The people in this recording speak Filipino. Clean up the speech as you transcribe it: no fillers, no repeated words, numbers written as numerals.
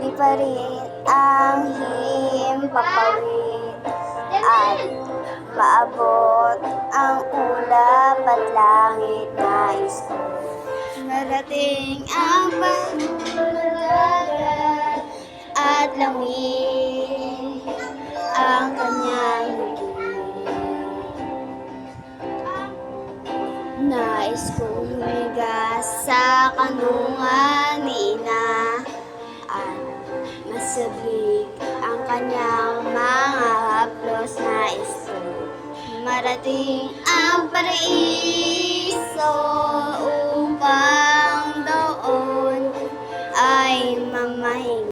liparin ang himpapawid at maabot ang ulap at langit. Nais ko marating ang pagmamagat at langit ang kanyang higit. Nais kong humiga sa kanungan ni Ina at masabik ang kanyang mga haplos. Nais kong marating ang paraiso upang